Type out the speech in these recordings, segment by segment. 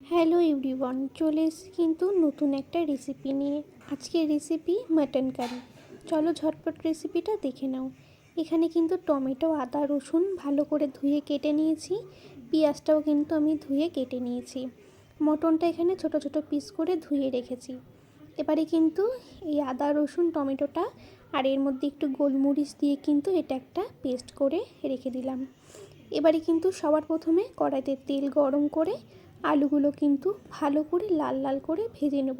Hello everyone, চলে এসেছি কিন্তু নতুন একটা রেসিপি নিয়ে। আজকের রেসিপি মাটন কারি। চলো ঝটপট রেসিপিটা দেখে নাও। এখানে কিন্তু টমেটো, আদা, রসুন ভালো করে ধুয়ে কেটে নিয়েছি। পেঁয়াজটাও কিন্তু আমি ধুয়ে কেটে নিয়েছি। মটনটা এখানে ছোট ছোট পিস করে ধুয়ে রেখেছি। এবারে কিন্তু এই আদা, রসুন, টমেটোটা আর এর মধ্যে একটু গোলমরিচ দিয়ে কিন্তু এটা একটা পেস্ট করে রেখে দিলাম। এবারে কিন্তু সবার প্রথমে কড়াইতে তেল গরম করে আলুগুলো কিন্তু ভালো করে লাল লাল করে ভেজে নেব।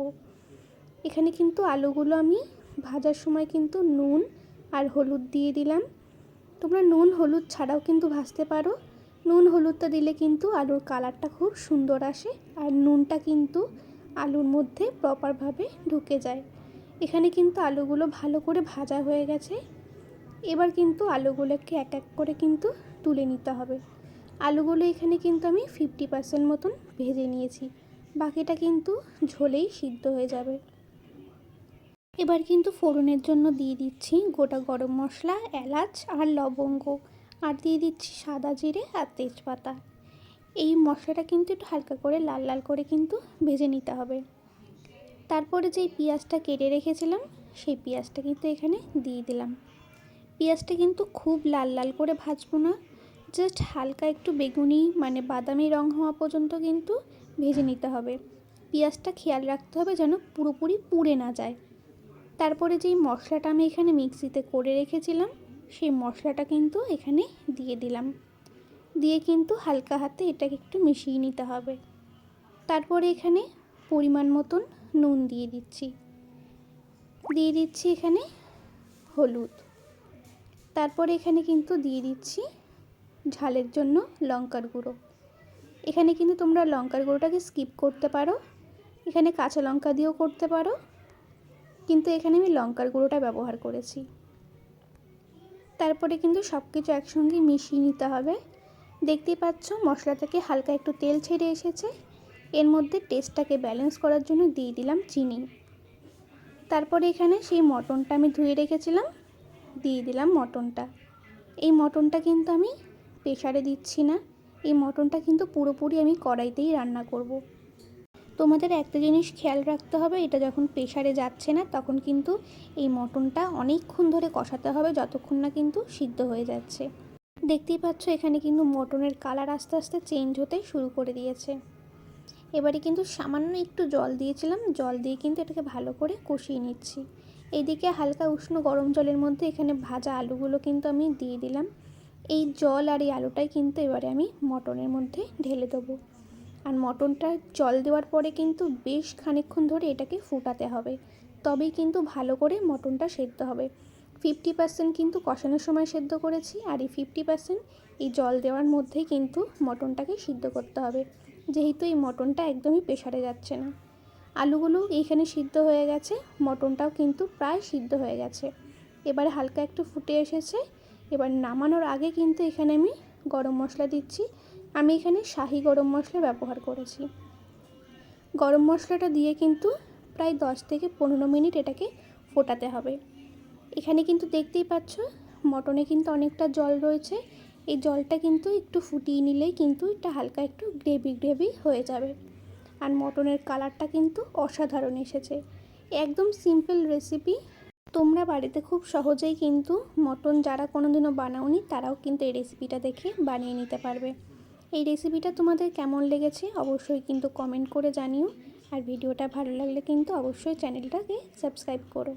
এখানে কিন্তু আলুগুলো আমি ভাজার সময় কিন্তু নুন আর হলুদ দিয়ে দিলাম। তোমরা নুন হলুদ ছাড়াও কিন্তু ভাজতে পারো। নুন হলুদটা দিলে কিন্তু আলুর কালারটা খুব সুন্দর আসে আর নুনটা কিন্তু আলুর মধ্যে প্রপারভাবে ঢুকে যায়। এখানে কিন্তু আলুগুলো ভালো করে ভাজা হয়ে গেছে। এবার কিন্তু আলুগুলোকে এক এক করে কিন্তু তুলে নিতে হবে। আলুগুলো এখানে কিন্তু আমি 50% মতন ভেজে নিয়েছি, বাকিটা কিন্তু ঝোলেই সিদ্ধ হয়ে যাবে। এবার কিন্তু ফোড়নের জন্য দিয়ে দিচ্ছি গোটা গরম মশলা, এলাচ আর লবঙ্গ, আর দিয়ে দিচ্ছি সাদা জিরে আর তেজপাতা। এই মশলাটা কিন্তু একটু হালকা করে লাল লাল করে কিন্তু ভেজে নিতে হবে। তারপরে যেই পেঁয়াজটা কেটে রেখেছিলাম সেই পেঁয়াজটা কিন্তু এখানে দিয়ে দিলাম। পেঁয়াজটা কিন্তু খুব লাল লাল করে ভাজবো না, জাস্ট হালকা একটু বেগুনি মানে বাদামি রং হওয়া পর্যন্ত কিন্তু ভেজে নিতে হবে। পেঁয়াজটা খেয়াল রাখতে হবে যেন পুরোপুরি পুড়ে না যায়। তারপরে যেই মশলাটা আমি এখানে মিক্সিতে করে রেখেছিলাম সেই মশলাটা কিন্তু এখানে দিয়ে দিলাম। দিয়ে কিন্তু হালকা হাতে এটাকে একটু মিশিয়ে নিতে হবে। তারপরে এখানে পরিমাণ মতন নুন দিয়ে দিচ্ছি এখানে হলুদ। তারপরে এখানে কিন্তু দিয়ে দিচ্ছি ঝালের জন্য লঙ্কার গুঁড়ো। এখানে কিন্তু তোমরা লঙ্কার গুঁড়োটাকে স্কিপ করতে পারো, এখানে কাঁচা লঙ্কা দিয়েও করতে পারো, কিন্তু এখানে আমি লঙ্কার গুঁড়োটা ব্যবহার করেছি। তারপরে কিন্তু সব কিছু একসঙ্গে মিশিয়ে নিতে হবে। দেখতেই পাচ্ছ মশলা থেকে হালকা একটু তেল ছেড়ে এসেছে। এর মধ্যে টেস্টটাকে ব্যালেন্স করার জন্য দিয়ে দিলাম চিনি। তারপরে এখানে সেই মটনটা আমি ধুয়ে রেখেছিলাম দিয়ে দিলাম মটনটা। এই মটনটা কিন্তু আমি প্রেসারে দিচ্ছি না, এই মটনটা কিন্তু পুরোপুরি আমি কড়াইতেই রান্না করব। তোমাদের একটা জিনিস খেয়াল রাখতে হবে, এটা যখন প্রেসারে যাচ্ছে না তখন কিন্তু এই মটনটা অনেকক্ষণ ধরে কষাতে হবে, যতক্ষণ না কিন্তু সিদ্ধ হয়ে যাচ্ছে। দেখতেই পাচ্ছ এখানে কিন্তু মটনের কালার আস্তে আস্তে চেঞ্জ হতে শুরু করে দিয়েছে। এবারে কিন্তু সামান্য একটু জল দিয়েছিলাম, জল দিয়ে কিন্তু এটাকে ভালো করে কষিয়ে নিচ্ছি। এইদিকে হালকা উষ্ণ গরম জলের মধ্যে এখানে ভাজা আলুগুলো কিন্তু আমি দিয়ে দিলাম। এই জল আর এই আলুটাই কিন্তু এবারে আমি মটনের মধ্যে ঢেলে দেবো। আর মটনটা জল দেওয়ার পরে কিন্তু বেশ খানিকক্ষণ ধরে এটাকে ফুটাতে হবে, তবেই কিন্তু ভালো করে মটনটা সেদ্ধ হবে। 50% কিন্তু কষানোর সময় সেদ্ধ করেছি, আর এই 50% এই জল দেওয়ার মধ্যেই কিন্তু মটনটাকে সিদ্ধ করতে হবে, যেহেতু এই মটনটা একদমই প্রেসারে যাচ্ছে না। আলুগুলো এইখানে সিদ্ধ হয়ে গেছে, মটনটাও কিন্তু প্রায় সিদ্ধ হয়ে গেছে। এবারে হালকা একটু ফুটে এসেছে। এবার নামানোর আগে কিন্তু এখানে আমি গরম মশলা দিচ্ছি। আমি এখানে শাহি গরম মশলা ব্যবহার করেছি। গরম মশলাটা দিয়ে কিন্তু প্রায় 10 থেকে 15 মিনিট এটাকে ফোটাতে হবে। এখানে কিন্তু দেখতেই পাচ্ছ মটনে কিন্তু অনেকটা জল রয়েছে। এই জলটা কিন্তু একটু ফুটিয়ে নিলেই কিন্তু এটা হালকা একটু গ্রেভি হয়ে যাবে। আর মটনের কালারটা কিন্তু অসাধারণ এসেছে। একদম সিম্পল রেসিপি, তোমরা বাড়িতে খুব সহজেই কিন্তু মটন যারা কোনোদিনও বানাওনি তারাও কিন্তু এই রেসিপিটা দেখে বানিয়ে নিতে পারবে। এই রেসিপিটা তোমাদের কেমন লেগেছে অবশ্যই কিন্তু কমেন্ট করে জানিও। আর ভিডিওটা ভালো লাগলে কিন্তু অবশ্যই চ্যানেলটাকে সাবস্ক্রাইব করো।